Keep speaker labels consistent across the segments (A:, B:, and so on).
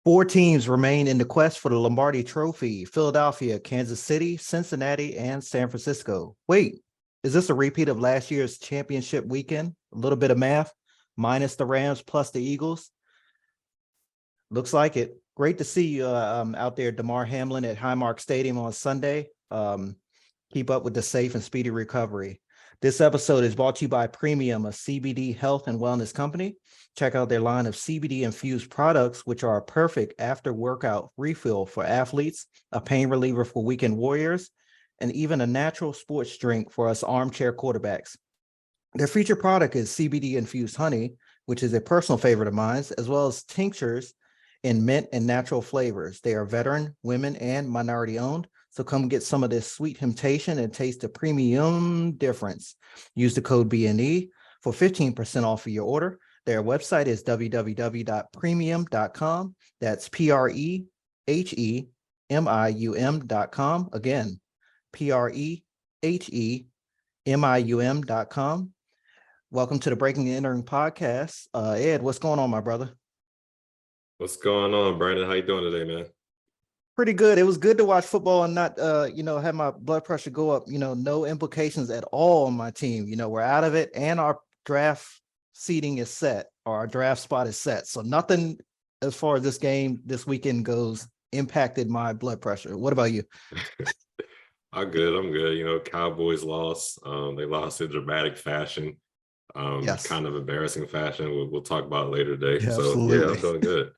A: Four teams remain in the quest for the Lombardi Trophy: Philadelphia, Kansas City, Cincinnati, and San Francisco. Wait, is this a repeat of last year's championship weekend? A little bit of math, minus the Rams plus the Eagles. Looks like it. Great to see you out there, Damar Hamlin at Highmark Stadium on Sunday. Keep up with the safe and speedy recovery. This episode is brought to you by Premium, a CBD health and wellness company. Check out their line of CBD-infused products, which are a perfect after-workout refill for athletes, a pain reliever for weekend warriors, and even a natural sports drink for us armchair quarterbacks. Their featured product is CBD-infused honey, which is a personal favorite of mine, as well as tinctures in mint and natural flavors. They are veteran, women, and minority-owned. So come get some of this sweet temptation and taste the premium difference. Use the code BNE for 15% off of your order. Their website is www.premium.com. That's PREHEMIUM.com. Again, PREHEMIUM.com. Welcome to the Breaking and Entering podcast. Ed, what's going on, my brother?
B: What's going on, Brandon? How you doing today, man?
A: Pretty good. It was good to watch football and not, have my blood pressure go up. No implications at all on my team. We're out of it, and our draft seating is set, or our draft spot is set. So nothing as far as this game this weekend goes impacted my blood pressure. What about you?
B: I'm good. Cowboys lost. They lost in dramatic fashion,
A: Yes.
B: kind of embarrassing fashion. We'll talk about it later today.
A: Yeah,
B: so,
A: absolutely.
B: yeah, I'm doing good.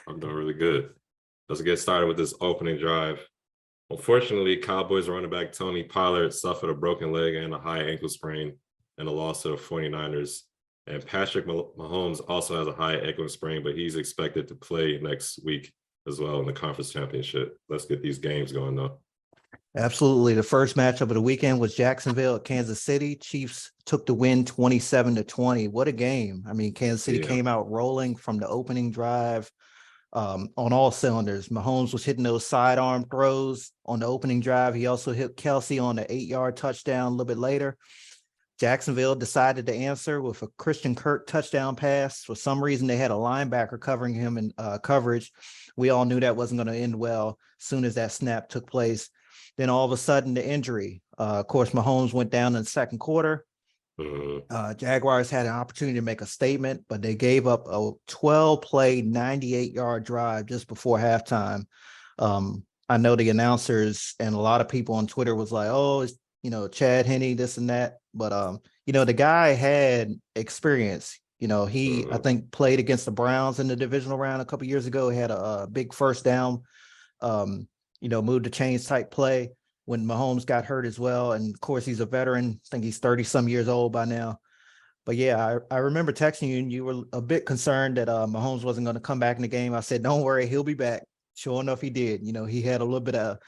B: I'm doing really good. Let's get started with this opening drive. Unfortunately, Cowboys running back Tony Pollard suffered a broken leg and a high ankle sprain in a loss to the 49ers. And Patrick Mahomes also has a high ankle sprain, but he's expected to play next week as well in the conference championship. Let's get these games going, though.
A: Absolutely. The first matchup of the weekend was Jacksonville at Kansas City. Chiefs took the win 27-20. What a game. I mean, Kansas City came out rolling from the opening drive on all cylinders. Mahomes was hitting those sidearm throws on the opening drive. He also hit Kelsey on the 8-yard touchdown a little bit later. Jacksonville decided to answer with a Christian Kirk touchdown pass. For some reason, they had a linebacker covering him in coverage. We all knew that wasn't going to end well as soon as that snap took place. Then all of a sudden, the injury. Of course, Mahomes went down in the second quarter. Jaguars had an opportunity to make a statement, but they gave up a 12-play, 98-yard drive just before halftime. I know the announcers and a lot of people on Twitter was like, oh, it's, Chad Henne, this and that. But, the guy had experience. He, I think, played against the Browns in the divisional round a couple of years ago. He had a big first down, move the chains type play when Mahomes got hurt as well. And of course, he's a veteran. I think he's 30 some years old by now. But yeah, I remember texting you and you were a bit concerned that Mahomes wasn't going to come back in the game. I said, don't worry, he'll be back. Sure enough, he did. He had a little bit of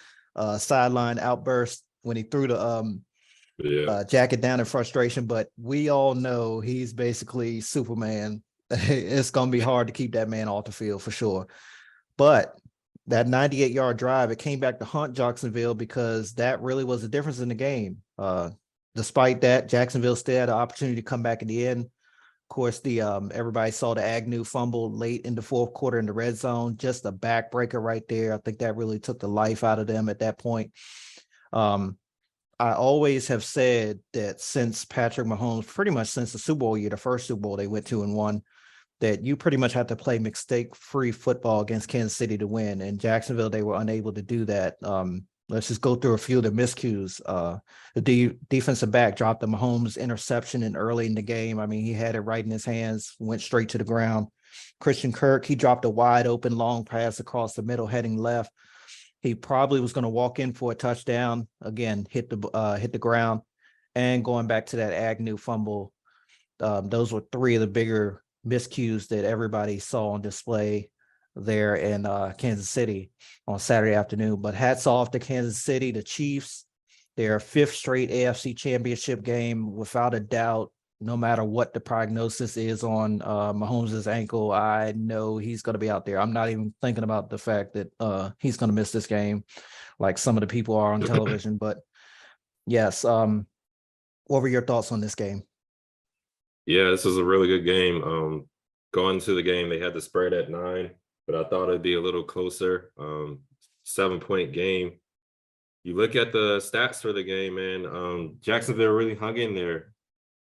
A: sideline outburst when he threw the jacket down in frustration. But we all know he's basically Superman. It's going to be hard to keep that man off the field for sure. But that 98-yard drive, it came back to haunt Jacksonville because that really was the difference in the game. Despite that, Jacksonville still had an opportunity to come back in the end. Of course, everybody saw the Agnew fumble late in the fourth quarter in the red zone, just a backbreaker right there. I think that really took the life out of them at that point. I always have said that since Patrick Mahomes, pretty much since the Super Bowl year, the first Super Bowl they went 2-1, that you pretty much have to play mistake-free football against Kansas City to win. And Jacksonville, they were unable to do that. Let's just go through a few of the miscues. The defensive back dropped the Mahomes interception early in the game. I mean, he had it right in his hands, went straight to the ground. Christian Kirk, he dropped a wide open long pass across the middle, heading left. He probably was going to walk in for a touchdown. Again, hit the ground. And going back to that Agnew fumble, those were three of the bigger miscues that everybody saw on display there in Kansas City on Saturday afternoon. But hats off to Kansas City, the Chiefs, their fifth straight AFC championship game, without a doubt. No matter what the prognosis is on Mahomes' ankle, I know he's going to be out there. I'm not even thinking about the fact that he's going to miss this game like some of the people are on television. But yes, what were your thoughts on this game?
B: Yeah, this was a really good game. Going to the game, they had the spread at 9. but I thought it'd be a little closer. 7-point game. You look at the stats for the game, man. Jacksonville really hung in there.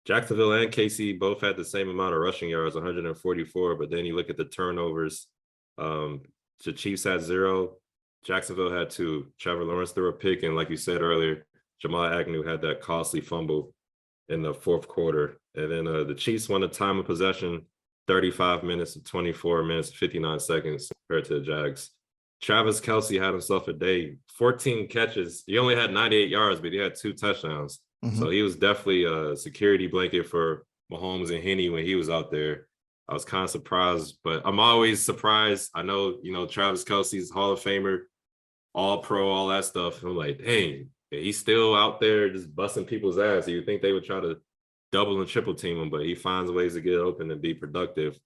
B: Jacksonville and KC both had the same amount of rushing yards, 144. But then you look at the turnovers. The Chiefs had 0. Jacksonville had 2. Trevor Lawrence threw a pick, and like you said earlier, Jamal Agnew had that costly fumble in the fourth quarter. And then the Chiefs won the time of possession, 35 minutes to 24 minutes, 59 seconds compared to the Jags. Travis Kelce had himself a day, 14 catches. He only had 98 yards, but he had 2 touchdowns.
A: Mm-hmm.
B: So he was definitely a security blanket for Mahomes and Henne when he was out there. I was kind of surprised, but I'm always surprised. I know, Travis Kelce's Hall of Famer, all pro, all that stuff. I'm like, dang, he's still out there just busting people's ass. You think they would try to double and triple team him, but he finds ways to get open and be productive.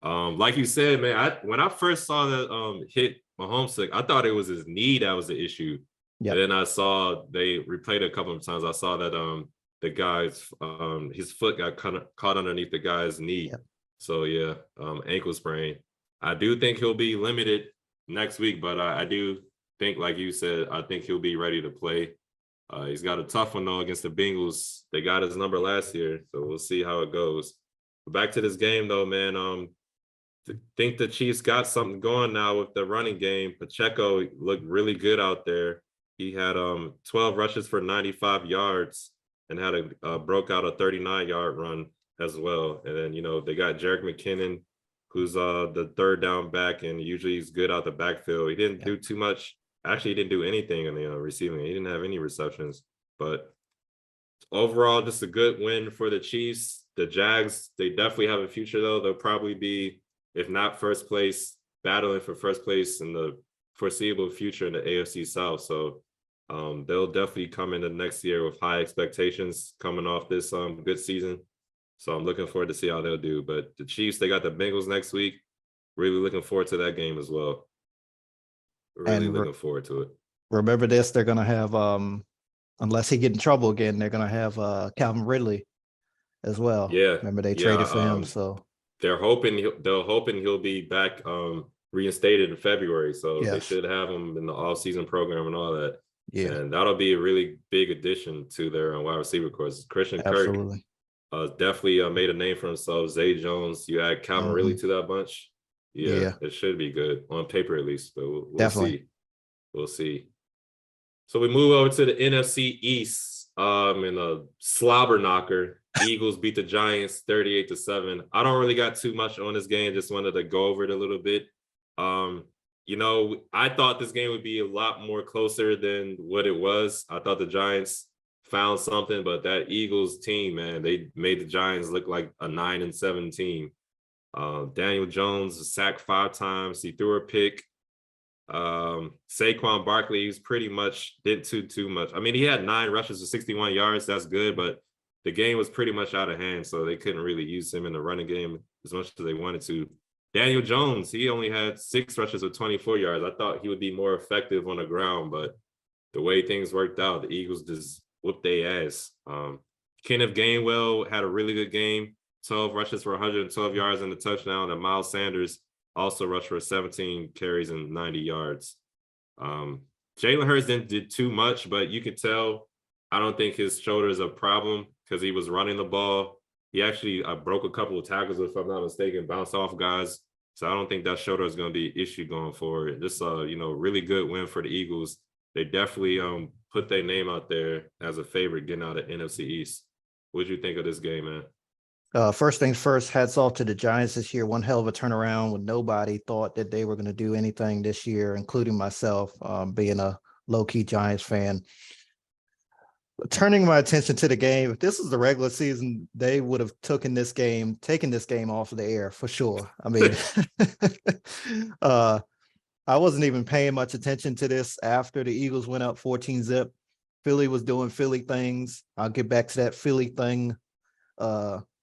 B: Like you said, man, when I first saw that hit Mahomes, I thought it was his knee that was the issue. Yep. And then I saw they replayed it a couple of times. I saw that the guy's his foot got caught underneath the guy's knee. Yep. So yeah, ankle sprain. I do think he'll be limited next week, but I do think, like you said, I think he'll be ready to play. He's got a tough one though against the Bengals. They got his number last year, so we'll see how it goes. But back to this game though, man. I think the Chiefs got something going now with the running game. Pacheco looked really good out there. He had 12 rushes for 95 yards and had broke out a 39-yard run as well. And then, they got Jerick McKinnon, who's the third down back, and usually he's good out the backfield. He didn't do too much. Actually, he didn't do anything in the receiving. He didn't have any receptions. But overall, just a good win for the Chiefs. The Jags, they definitely have a future, though. They'll probably be, if not first place, battling for first place in the foreseeable future in the AFC South. So they'll definitely come into next year with high expectations coming off this good season. So I'm looking forward to see how they'll do. But the Chiefs, they got the Bengals next week. Really looking forward to that game as well. Really looking forward to it.
A: Remember this, they're going to have, unless he get in trouble again, they're going to have Calvin Ridley as well.
B: Yeah.
A: Remember they traded for him. So
B: they're hoping he'll be back reinstated in February. So they should have him in the off-season program and all that. Yeah. And that'll be a really big addition to their wide receiver course. Christian Kirk definitely made a name for himself. Zay Jones, you add Calvin Ridley to that bunch. Yeah, it should be good on paper at least, but we'll see. We'll see. So we move over to the NFC East in a slobber knocker. Eagles beat the Giants 38-7. I don't really got too much on this game. Just wanted to go over it a little bit. I thought this game would be a lot more closer than what it was. I thought the Giants found something, but that Eagles team, man, they made the Giants look like a 9-7 team. Daniel Jones sacked 5 times. He threw a pick. Saquon Barkley, he's pretty much didn't too much. I mean, he had 9 rushes for 61 yards. That's good, but the game was pretty much out of hand, so they couldn't really use him in the running game as much as they wanted to. Daniel Jones, he only had 6 rushes with 24 yards. I thought he would be more effective on the ground, but the way things worked out, the Eagles just whooped their ass. Kenneth Gainwell had a really good game. 12 rushes for 112 yards and a touchdown, and Miles Sanders also rushed for 17 carries and 90 yards. Jalen Hurts didn't do too much, but you could tell I don't think his shoulder is a problem because he was running the ball. He actually broke a couple of tackles, if I'm not mistaken, bounced off guys. So I don't think that shoulder is going to be an issue going forward. Just really good win for the Eagles. They definitely put their name out there as a favorite getting out of NFC East. What did you think of this game, man?
A: First things first, hats off to the Giants this year. One hell of a turnaround when nobody thought that they were going to do anything this year, including myself, being a low-key Giants fan. Turning my attention to the game, if this was the regular season, they would have taken this game off of the air for sure. I mean, I wasn't even paying much attention to this after the Eagles went up 14-0. Philly was doing Philly things. I'll get back to that Philly thing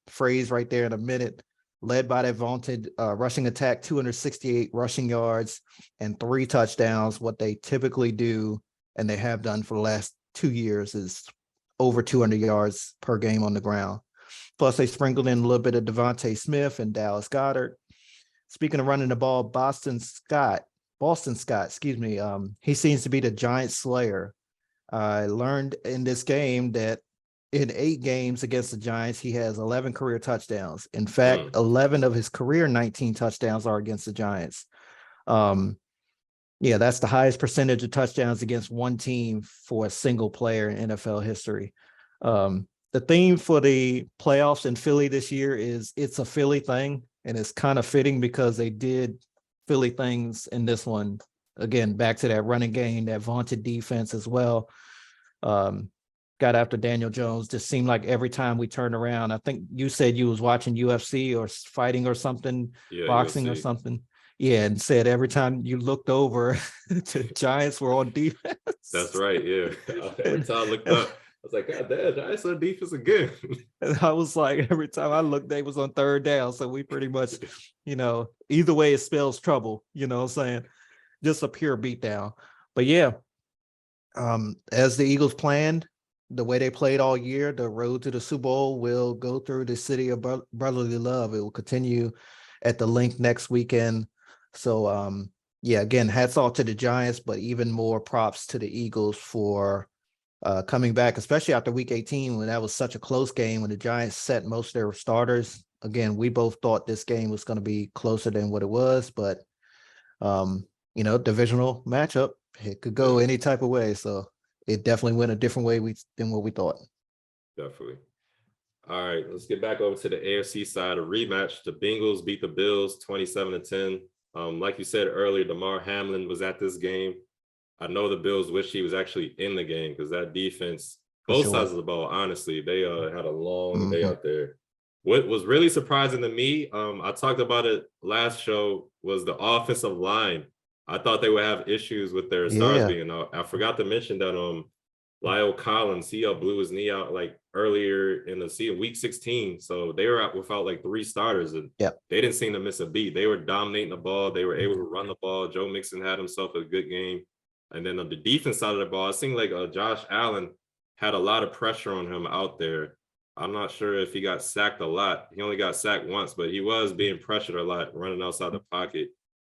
A: phrase right there in a minute. Led by that vaunted rushing attack, 268 rushing yards and 3 touchdowns. What they typically do, and they have done for the last 2 years, is over 200 yards per game on the ground. Plus, they sprinkled in a little bit of Devontae Smith and Dallas Goedert. speaking of running the ball, Boston Scott, excuse me. He seems to be the giant slayer. I learned in this game that in 8 games against the Giants, he has 11 career touchdowns. In fact, 11 of his career 19 touchdowns are against the Giants. Yeah, that's the highest percentage of touchdowns against one team for a single player in NFL history. The theme for the playoffs in Philly this year is it's a Philly thing, and it's kind of fitting because they did Philly things in this one. Again, back to that running game, that vaunted defense as well. Got after Daniel Jones. Just seemed like every time we turned around, I think you said you was watching UFC or fighting or something, boxing UFC. Or something. Yeah, and said every time you looked over, the Giants were on defense.
B: That's right. Yeah. Every time I looked up, I was like, God damn, Giants on defense again.
A: And I was like, every time I looked, they was on third down. So we pretty much, either way it spells trouble, you know what I'm saying? Just a pure beatdown. But yeah, as the Eagles planned, the way they played all year, the road to the Super Bowl will go through the city of brotherly love. It will continue at the link next weekend. So, yeah, again, hats off to the Giants, but even more props to the Eagles for coming back, especially after week 18, when that was such a close game, when the Giants set most of their starters. Again, we both thought this game was going to be closer than what it was, but, divisional matchup, it could go any type of way. So it definitely went a different way than what we thought.
B: Definitely. All right, let's get back over to the AFC side. A rematch. The Bengals beat the Bills 27-10. Like you said earlier, Damar Hamlin was at this game. I know the Bills wish he was actually in the game because that defense, both sides of the ball, honestly, they had a long day out there. What was really surprising to me, I talked about it last show, was the offensive line. I thought they would have issues with their stars being out. I forgot to mention that Lyle Collins, he blew his knee out like earlier in the season, week 16. So they were out without like 3 starters, and they didn't seem to miss a beat. They were dominating the ball. They were able to run the ball. Joe Mixon had himself a good game. And then on the defense side of the ball, it seemed like Josh Allen had a lot of pressure on him out there. I'm not sure if he got sacked a lot. He only got sacked once, but he was being pressured a lot, running outside the pocket.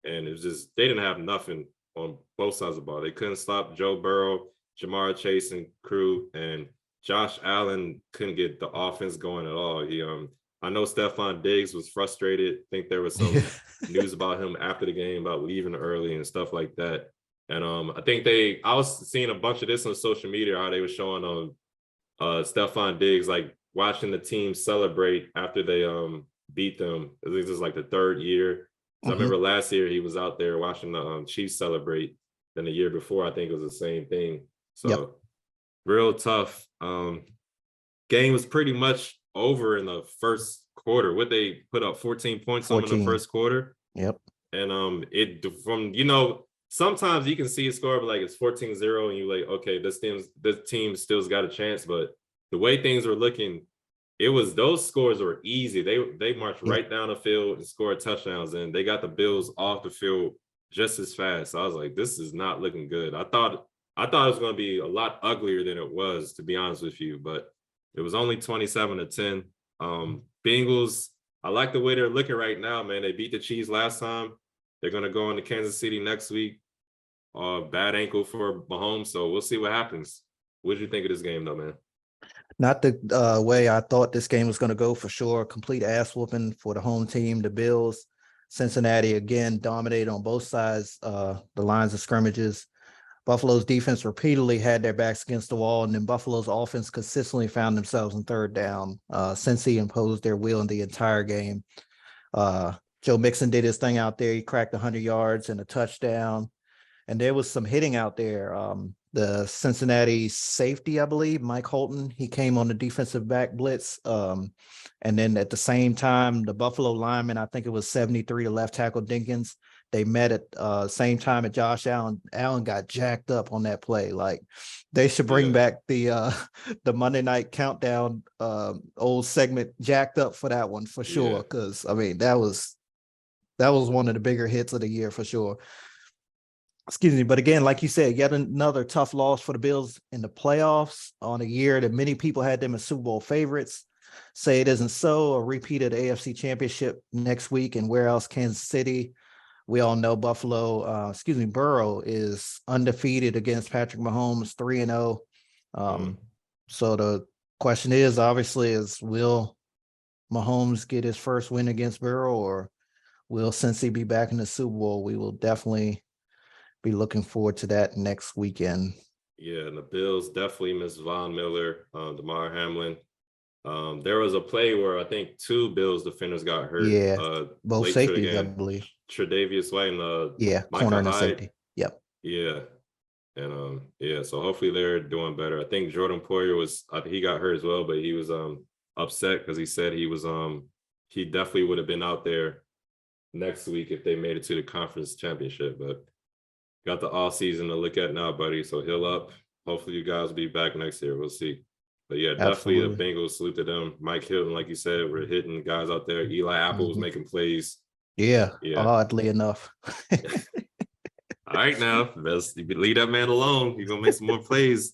B: And it was just, they didn't have nothing on both sides of the ball. They couldn't stop Joe Burrow, Jamar Chase and crew, and Josh Allen couldn't get the offense going at all. I know Stephon Diggs was frustrated. I think there was some news about him after the game about leaving early and stuff like that. And I was seeing a bunch of this on social media, how they were showing Stephon Diggs, like watching the team celebrate after they beat them. I think this is like the 3rd year. So I remember last year he was out there watching the Chiefs celebrate. Then the year before, I think it was the same thing. So real tough. Game was pretty much over in the first quarter. What they put up 14 points on in the first quarter.
A: Yep.
B: And sometimes you can see a score, but like it's 14-0 and you're like, okay, this team still's got a chance. But the way things were looking, those scores were easy. They marched right down the field and scored touchdowns, and they got the Bills off the field just as fast. So I was like, this is not looking good. I thought it was going to be a lot uglier than it was, to be honest with you, but it was only 27-10. Bengals, I like the way they're looking right now, man. They beat the Chiefs last time. They're going to go into Kansas City next week. Bad ankle for Mahomes, so we'll see what happens. What did you think of this game, though, man?
A: Not the way I thought this game was going to go, for sure. Complete ass whooping for the home team, the Bills. Cincinnati, again, dominated on both sides, the lines of scrimmages. Buffalo's defense repeatedly had their backs against the wall, and then Buffalo's offense consistently found themselves in third down. Cincy imposed their will in the entire game. Joe Mixon did his thing out there. He cracked 100 yards and a touchdown. And there was some hitting out there. The Cincinnati safety, I believe, Mike Holton, he came on the defensive back blitz. And then at the same time, the Buffalo lineman, I think it was 73 to left tackle Dinkins. They met at same time at Josh Allen. Allen got jacked up on that play. Like, they should bring back the Monday Night Countdown old segment jacked up for that one for sure. Because I mean, that was one of the bigger hits of the year for sure. Excuse me. But again, like you said, yet another tough loss for the Bills in the playoffs on a year that many people had them as Super Bowl favorites. Say it isn't so. A repeat of the AFC Championship next week, and where else? Kansas City. We all know Burrow is undefeated against Patrick Mahomes, 3-0. So the question is, obviously, will Mahomes get his first win against Burrow, or will Cincy be back in the Super Bowl? We will definitely be looking forward to that next weekend.
B: Yeah, and the Bills definitely miss Von Miller, DeMar Hamlin. There was a play where I think 2 Bills defenders got hurt.
A: Yeah, both
B: late
A: safeties, I
B: game.
A: believe.
B: Tre'Davious White and
A: corner and a
B: Hyde.
A: safety. Yep.
B: Yeah. And so hopefully they're doing better. I think Jordan Poyer he got hurt as well, but he was upset because he said he definitely would have been out there next week if they made it to the conference championship. But got the off season to look at now, buddy. So heal up. Hopefully you guys will be back next year. We'll see. But yeah, definitely the Bengals, salute to them. Mike Hilton, like you said, we're hitting guys out there. Eli Apple was making plays.
A: Yeah, oddly enough.
B: All right, now, leave that man alone. He's going to make some more plays.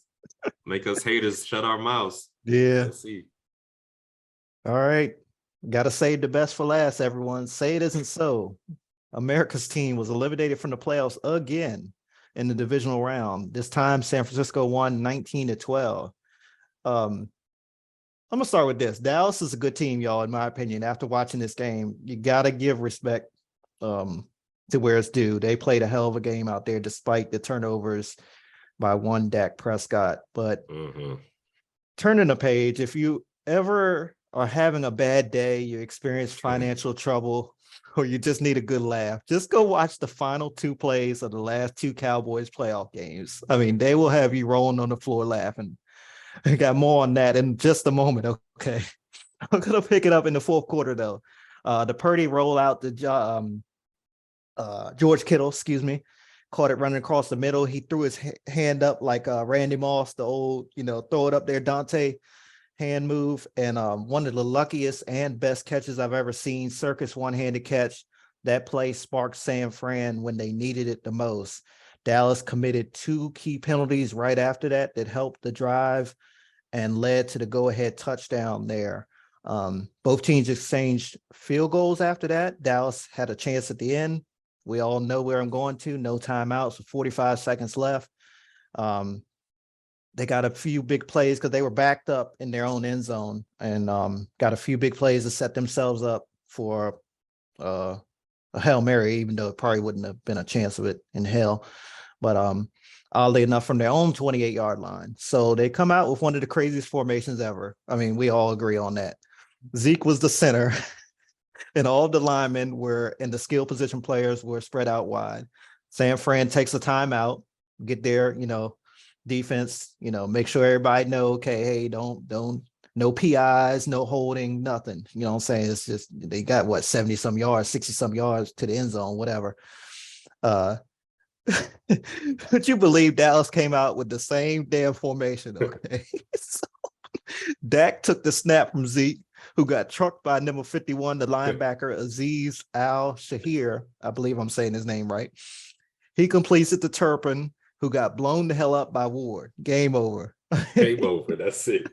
B: Make us haters shut our mouths.
A: Yeah.
B: Let's see.
A: All right. Got to save the best for last, everyone. Say it isn't so. America's team was eliminated from the playoffs again in the divisional round. This time, San Francisco won 19-12. I'm gonna start with this. Dallas is a good team, y'all, in my opinion. After watching this game, you gotta give respect to where it's due. They played a hell of a game out there despite the turnovers by one Dak Prescott. But turning the page, if you ever are having a bad day, you experience financial trouble, or you just need a good laugh, just go watch the final 2 plays of the last 2 Cowboys playoff games. I mean, they will have you rolling on the floor laughing. I got more on that in just a moment. Okay. I'm going to pick it up in the 4th quarter, though. The Purdy rollout to George Kittle, caught it running across the middle. He threw his hand up like Randy Moss, the old, throw it up there, Dante hand move. And one of the luckiest and best catches I've ever seen, circus one-handed catch. That play sparked San Fran when they needed it the most. Dallas committed 2 key penalties right after that helped the drive and led to the go-ahead touchdown there. Both teams exchanged field goals after that. Dallas had a chance at the end. We all know where I'm going to. No timeouts, 45 seconds left. They got a few big plays because they were backed up in their own end zone, and got a few big plays to set themselves up for a Hail Mary, even though it probably wouldn't have been a chance of it in hell. But oddly enough, from their own 28-yard line. So they come out with one of the craziest formations ever. I mean, we all agree on that. Zeke was the center, and all the linemen and the skill position players were spread out wide. San Fran takes a timeout, get their, defense, make sure everybody know, okay, hey, don't, no PIs, no holding, nothing. You know what I'm saying? It's just, they got 70 some yards, 60 some yards to the end zone, whatever. Would you believe Dallas came out with the same damn formation? Okay. So Dak took the snap from Zeke, who got trucked by number 51, the linebacker, Aziz Al-Shahir. I believe I'm saying his name right. He completes it to Turpin, who got blown the hell up by Ward. Game over.
B: Game over. That's it.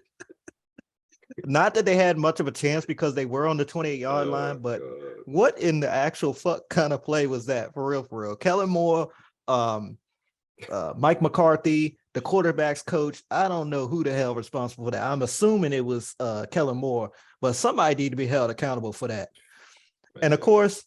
A: Not that they had much of a chance because they were on the 28-yard line, but what in the actual fuck kind of play was that? For real. Kellen Moore, Mike McCarthy, the quarterback's coach. I don't know who the hell responsible for that. I'm assuming it was Kellen Moore, but somebody need to be held accountable for that. And of course,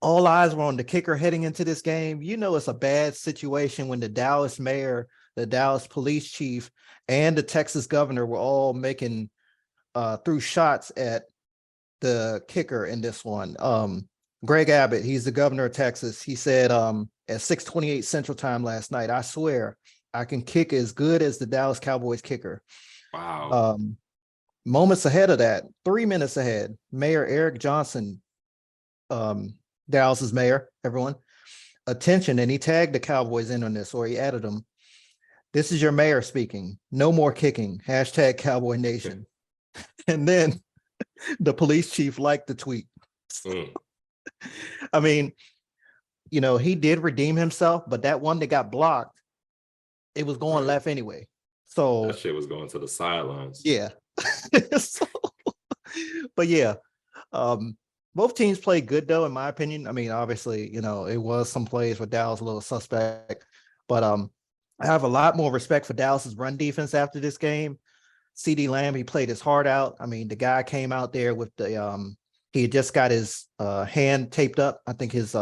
A: all eyes were on the kicker heading into this game. It's a bad situation when the Dallas mayor, the Dallas police chief, and the Texas governor were all making threw shots at the kicker in this one. Greg Abbott, he's the governor of Texas. He said at 6:28 Central Time last night, I swear I can kick as good as the Dallas Cowboys kicker.
B: Wow.
A: Moments ahead of that, 3 minutes ahead, Mayor Eric Johnson, Dallas's mayor, everyone, attention, and he tagged the Cowboys in on this, or he added them. This is your mayor speaking. No more kicking. # Cowboy Nation. And then the police chief liked the tweet. I mean, he did redeem himself, but that one that got blocked, it was going left anyway. So
B: that shit was going to the sidelines.
A: Yeah. So But yeah, both teams played good though, in my opinion. I mean, obviously, it was some plays where Dallas was a little suspect, but I have a lot more respect for Dallas's run defense after this game. CD Lamb, he played his heart out. I mean, the guy came out there with he had just got his hand taped up. I think his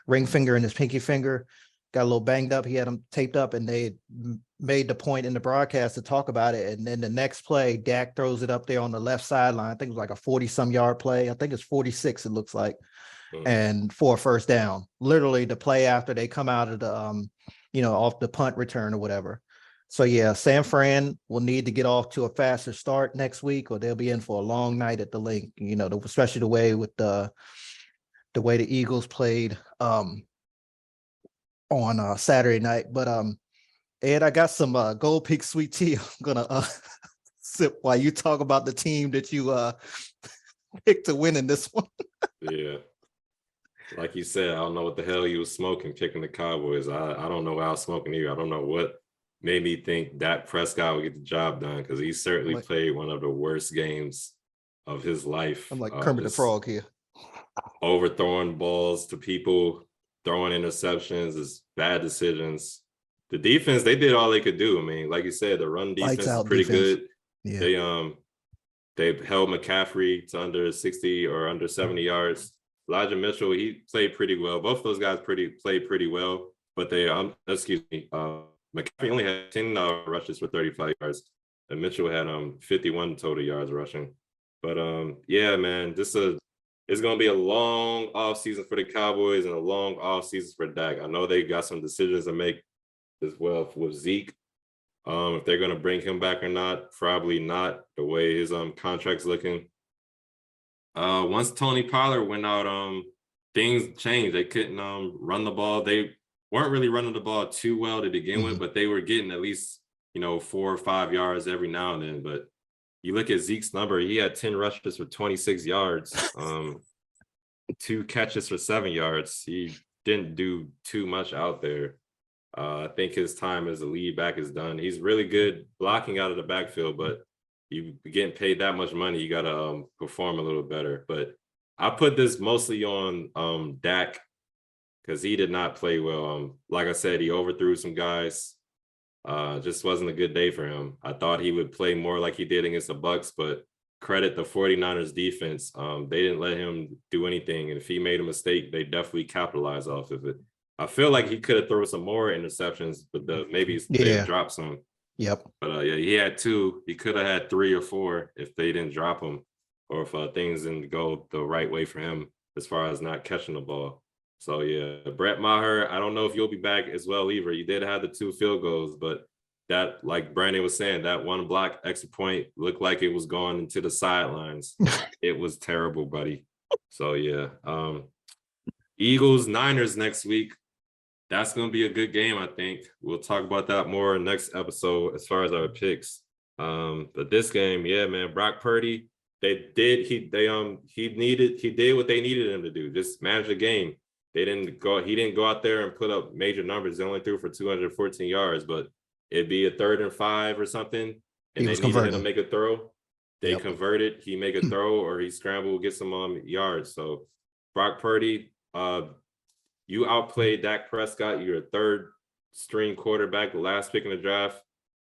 A: ring finger and his pinky finger got a little banged up. He had them taped up, and they made the point in the broadcast to talk about it. And then the next play, Dak throws it up there on the left sideline. I think it was like a 40-some yard play. I think it's 46, it looks like, and for a first down. Literally the play after they come out of the off the punt return or whatever. So yeah, San Fran will need to get off to a faster start next week, or they'll be in for a long night at the link. Especially the way with the way the Eagles played on Saturday night. But Ed, I got some Gold Peak sweet tea. I'm gonna sip while you talk about the team that you picked to win in this one.
B: Yeah. Like you said, I don't know what the hell you was smoking picking the Cowboys. I don't know what I was smoking either. I don't know what made me think Dak Prescott would get the job done, because he certainly played one of the worst games of his life.
A: I'm like Kermit the Frog here.
B: Overthrowing balls to people, throwing interceptions, is bad decisions. The defense, they did all they could do. I mean, like you said, the run defense is pretty good. Yeah. They held McCaffrey to under 60 or under 70 yards. Elijah Mitchell, he played pretty well. Both of those guys played pretty well, but McCaffrey only had 10 rushes for 35 yards, and Mitchell had 51 total yards rushing. But yeah, man, it's going to be a long offseason for the Cowboys and a long offseason for Dak. I know they got some decisions to make as well with Zeke. If they're going to bring him back or not, probably not, the way his contract's looking. Once Tony Pollard went out, things changed. They couldn't run the ball. They weren't really running the ball too well to begin with, but they were getting at least 4 or 5 yards every now and then. But you look at Zeke's number, he had 10 rushes for 26 yards, 2 catches for 7 yards. He didn't do too much out there. I think his time as a lead back is done. He's really good blocking out of the backfield, but you getting paid that much money, you got to perform a little better. But I put this mostly on Dak, because he did not play well. Like I said, he overthrew some guys. Just wasn't a good day for him. I thought he would play more like he did against the Bucs, but credit the 49ers defense. They didn't let him do anything. And if he made a mistake, they definitely capitalized off of it. I feel like he could have thrown some more interceptions, but maybe they dropped some.
A: Yep.
B: But yeah, he had 2. He could have had 3 or 4 if they didn't drop him, or if things didn't go the right way for him as far as not catching the ball. So yeah, Brett Maher, I don't know if you'll be back as well either. You did have the 2 field goals, but that, like Brandon was saying, that one block extra point looked like it was going into the sidelines. It was terrible, buddy. So yeah, Eagles, Niners next week. That's going to be a good game, I think. We'll talk about that more next episode as far as our picks. But this game, yeah, man, Brock Purdy, he did what they needed him to do, just manage the game. He didn't go out there and put up major numbers. They only threw for 214 yards, but it'd be a 3rd and 5 or something, and they needed him to make a throw. They converted. He make a throw, or he scrambled, get some yards. So Brock Purdy, you outplayed Dak Prescott. You're a 3rd string quarterback, the last pick in the draft,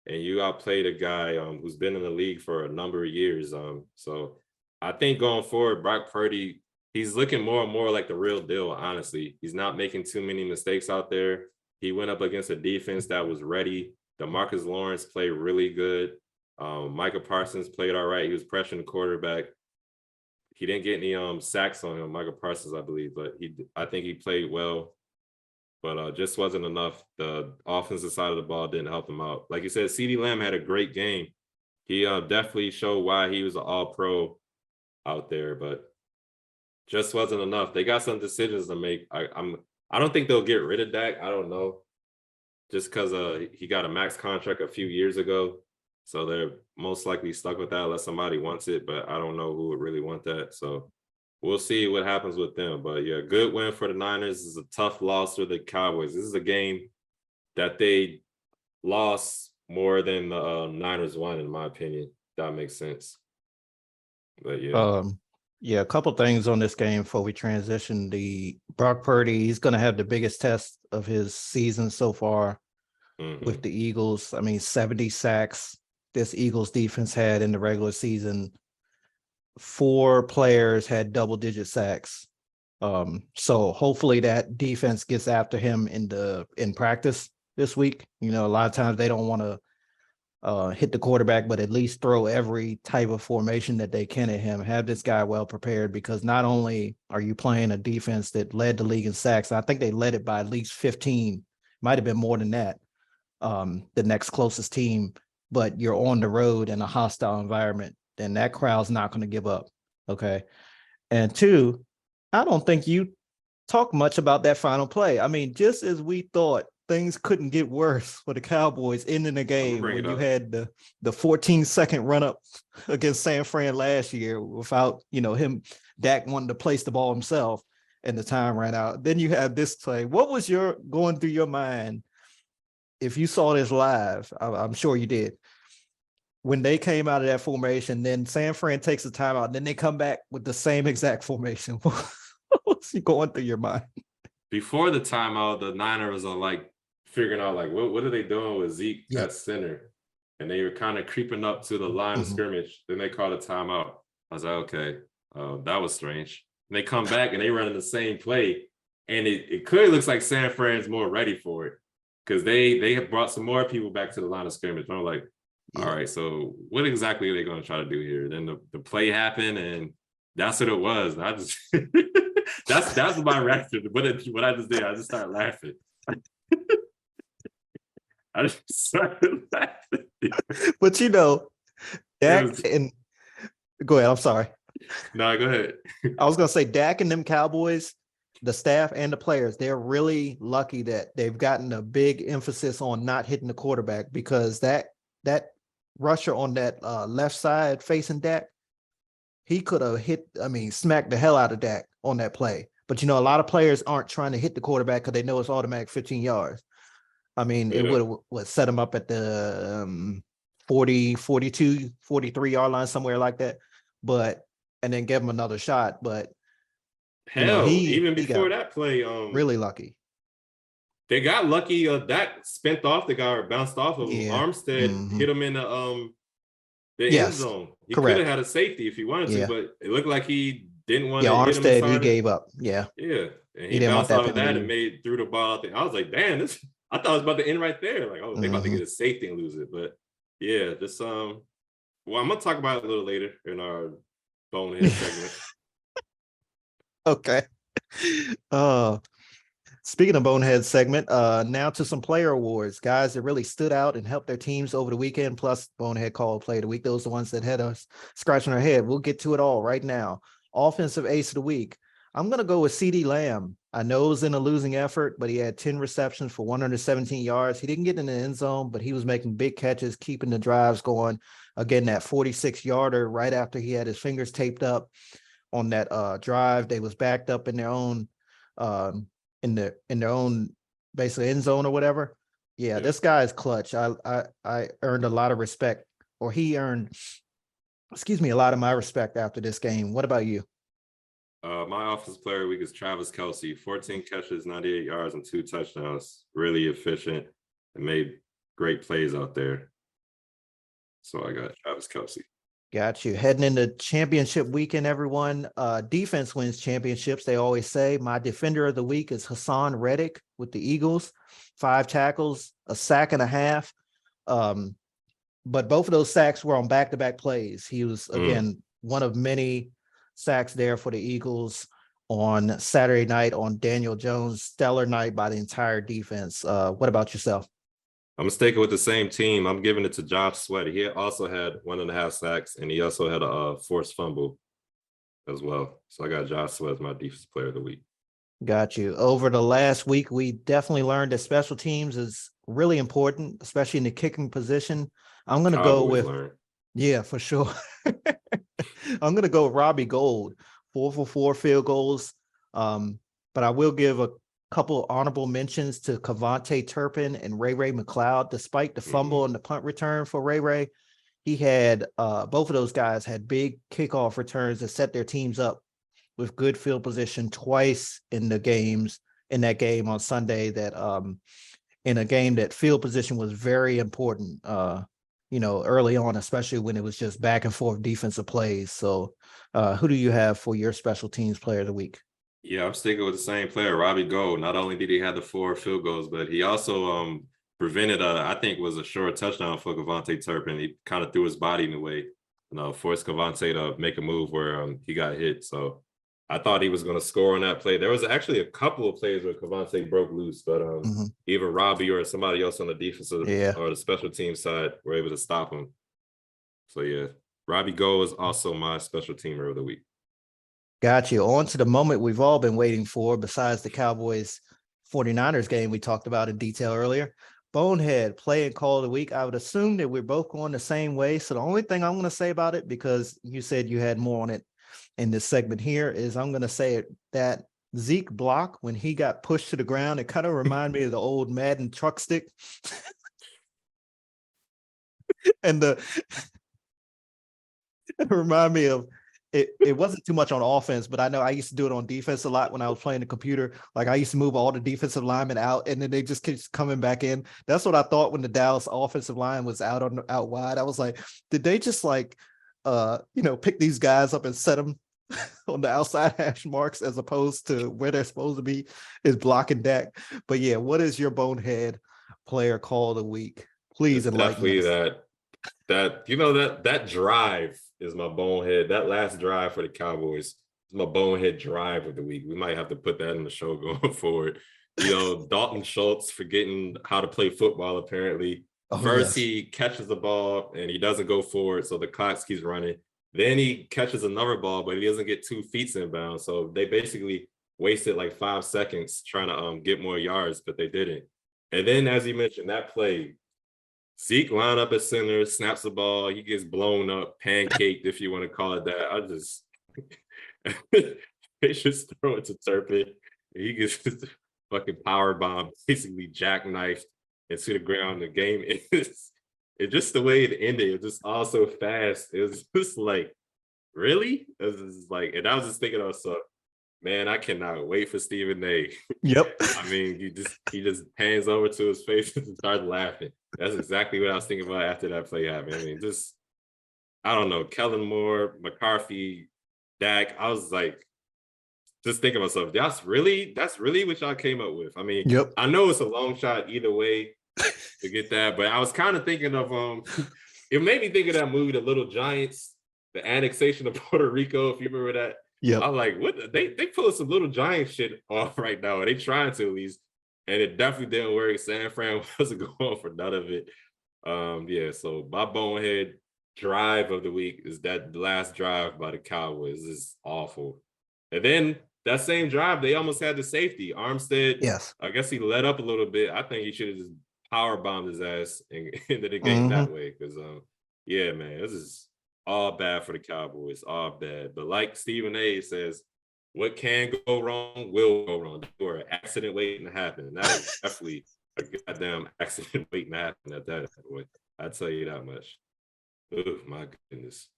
B: and you outplayed a guy who's been in the league for a number of years. So I think going forward, Brock Purdy, he's looking more and more like the real deal, honestly. He's not making too many mistakes out there. He went up against a defense that was ready. DeMarcus Lawrence played really good. Micah Parsons played all right. He was pressuring the quarterback. He didn't get any sacks on him, Micah Parsons, I believe, but I think he played well, but just wasn't enough. The offensive side of the ball didn't help him out. Like you said, CD Lamb had a great game. He definitely showed why he was an all-pro out there, but just wasn't enough. They got some decisions to make. I don't think they'll get rid of Dak. I don't know, just because he got a max contract a few years ago. So they're most likely stuck with that unless somebody wants it, but I don't know who would really want that. So we'll see what happens with them. But yeah, good win for the Niners. This is a tough loss for the Cowboys. This is a game that they lost more than the Niners won, in my opinion. That makes sense. But yeah.
A: Yeah, a couple things on this game before we transition. The Brock Purdy, he's going to have the biggest test of his season so far with the Eagles. I mean, 70 sacks this Eagles defense had in the regular season. 4 players had double-digit sacks. So hopefully that defense gets after him in practice this week. You know, a lot of times they don't want to hit the quarterback, but at least throw every type of formation that they can at him. Have this guy well prepared, because not only are you playing a defense that led the league in sacks, I think they led it by at least 15, might have been more than that, the next closest team, but you're on the road in a hostile environment, then that crowd's not going to give up. Okay. And 2, I don't think you talk much about that final play. I mean, just as we thought things couldn't get worse for the Cowboys ending the game when you had the 14-second run up against San Fran last year without, him, Dak wanting to place the ball himself and the time ran out. Then you have this play. What was going through your mind if you saw this live? I'm sure you did. When they came out of that formation, then San Fran takes a timeout, and then they come back with the same exact formation. What's going through your mind?
B: Before the timeout, the Niners are like figuring out like what are they doing with Zeke at center, and they were kind of creeping up to the line of scrimmage. Then they called a timeout. I was like, okay, that was strange. And they come back and they run in the same play, and it clearly looks like San Fran's more ready for it, because they have brought some more people back to the line of scrimmage. And I'm like, all right, so what exactly are they going to try to do here? Then the play happened, and that's what it was. I just that's my reaction. What I just did, I just started laughing. I just started laughing.
A: But Dak and go ahead. I'm sorry.
B: No, go ahead.
A: I was gonna say Dak and them Cowboys, the staff and the players, they're really lucky that they've gotten a big emphasis on not hitting the quarterback, because that rusher on that left side facing Dak, he could have smacked the hell out of Dak on that play. But a lot of players aren't trying to hit the quarterback because they know it's automatic 15 yards. I mean, it would have set him up at the 40, 42, 43 yard line, somewhere like that. And then give him another shot. But
B: even before that play,
A: really lucky.
B: They got lucky. That spent off the guy or bounced off of him. Armstead hit him in the end zone. He could have had a safety if he wanted to, but it looked like he didn't want to hit him.
A: Armstead, he gave up. Yeah.
B: And he bounced off of that and threw the ball out there. I was like, damn, I thought it was about to end right there. Like, they about to get a safety and lose it. But yeah, well, I'm gonna talk about it a little later in our bonehead segment.
A: Okay. Speaking of bonehead segment, now to some player awards, guys that really stood out and helped their teams over the weekend, plus bonehead call play of the week. Those are the ones that had us scratching our head. We'll get to it all right now. Offensive ace of the week. I'm going to go with CeeDee Lamb. I know it was in a losing effort, but he had 10 receptions for 117 yards. He didn't get in the end zone, but he was making big catches, keeping the drives going. Again, that 46-yarder right after he had his fingers taped up on that drive. They was backed up in their own in their own basically end zone or whatever. Yeah, this guy is clutch. I earned a lot of respect, or he earned, a lot of my respect after this game. What about you?
B: My offensive player of the week is Travis Kelce. 14 catches, 98 yards, and 2 touchdowns. Really efficient and made great plays out there. So I got Travis Kelce.
A: Got you. Heading into championship weekend, everyone. Defense wins championships, they always say. My defender of the week is Hassan Reddick with the Eagles. 5 tackles, a sack and a half. But both of those sacks were on back-to-back plays. He was, again, one of many sacks there for the Eagles on Saturday night on Daniel Jones. Stellar night by the entire defense. What about yourself?
B: I'm sticking with the same team. I'm giving it to Josh Sweat. He also had 1.5 sacks, and he also had a forced fumble as well. So I got Josh Sweat as my defensive player of the week.
A: Got you. Over the last week, we definitely learned that special teams is really important, especially in the kicking position. I'm going to go with, yeah, for sure. I'm going to go Robbie Gould, 4 for 4 field goals. But I will give a couple honorable mentions to Cavante Turpin and Ray McLeod. Despite the fumble and the punt return for Ray, he had both of those guys had big kickoff returns that set their teams up with good field position twice in that game on Sunday that in a game that field position was very important, early on, especially when it was just back and forth defensive plays. So who do you have for your special teams player of the week?
B: Yeah, I'm sticking with the same player, Robbie Gould. Not only did he have the 4 field goals, but he also prevented I think was a short touchdown for Kavontae Turpin. He kind of threw his body in the way, forced Kavontae to make a move where he got hit. So I thought he was going to score on that play. There was actually a couple of plays where Kavontae broke loose, but either Robbie or somebody else on the defensive or the special team side were able to stop him. So yeah, Robbie Gould is also my special teamer of the week.
A: Got you. On to the moment we've all been waiting for, besides the Cowboys 49ers game we talked about in detail earlier. Bonehead play and call of the week. I would assume that we're both going the same way. So the only thing I'm going to say about it, because you said you had more on it in this segment here, is I'm going to say that Zeke block when he got pushed to the ground, it kind of reminded me of the old Madden truck stick. And it remind me of it wasn't too much on offense, but I know I used to do it on defense a lot when I was playing the computer. Like I used to move all the defensive linemen out and then they just keep coming back in. That's what I thought when the Dallas offensive line was out wide. I was like, did they just pick these guys up and set them on the outside hash marks as opposed to where they're supposed to be is blocking Dak? But yeah, what is your bonehead player call of the week? Please enlighten us.
B: Definitely that drive is my bonehead. That last drive for the Cowboys is my bonehead drive of the week. We might have to put that in the show going forward. Dalton Schultz forgetting how to play football, apparently. First, he catches the ball and he doesn't go forward, so the clock keeps running. Then he catches another ball, but he doesn't get 2 feet inbound. So they basically wasted like 5 seconds trying to get more yards, but they didn't. And then, as you mentioned, that play, Zeke line up at center, snaps the ball, he gets blown up, pancaked, if you want to call it that. They just throw it to Turpin. He gets fucking power bomb, basically jackknifed into the ground. The game is just the way it ended. It was just all so fast. It was just like, really? It was just like, and I was just thinking to myself, man, I cannot wait for Stephen A.
A: Yep.
B: I mean, he just pans over to his face and starts laughing. That's exactly what I was thinking about after that play happened. I mean, I don't know, Kellen Moore, McCarthy, Dak. I was like, just thinking to myself, that's really what y'all came up with. I mean,
A: yep.
B: I know it's a long shot either way to get that, but I was kind of thinking of it made me think of that movie, The Little Giants, the annexation of Puerto Rico, if you remember that.
A: Yeah,
B: I'm like, what? They pulling some Little Giant shit off right now. They trying to at least, and it definitely didn't work. San Fran wasn't going for none of it. So my bonehead drive of the week is that last drive by the Cowboys is awful. And then that same drive, they almost had the safety. Armstead,
A: yes.
B: I guess he let up a little bit. I think he should have just power bombed his ass into the game that way. Because man, this is all bad for the Cowboys, all bad. But like Stephen A. says, what can go wrong will go wrong. They were an accident waiting to happen. And that was definitely a goddamn accident waiting to happen at that point. I tell you that much. Oh, my goodness.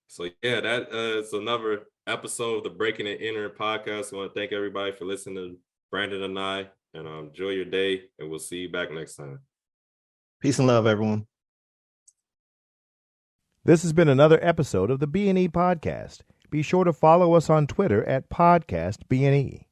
B: So, yeah, that is another episode of the Breaking and Entering podcast. I want to thank everybody for listening to Brandon and I. And enjoy your day. And we'll see you back next time.
A: Peace and love, everyone.
C: This has been another episode of the B&E Podcast. Be sure to follow us on Twitter at PodcastBNE.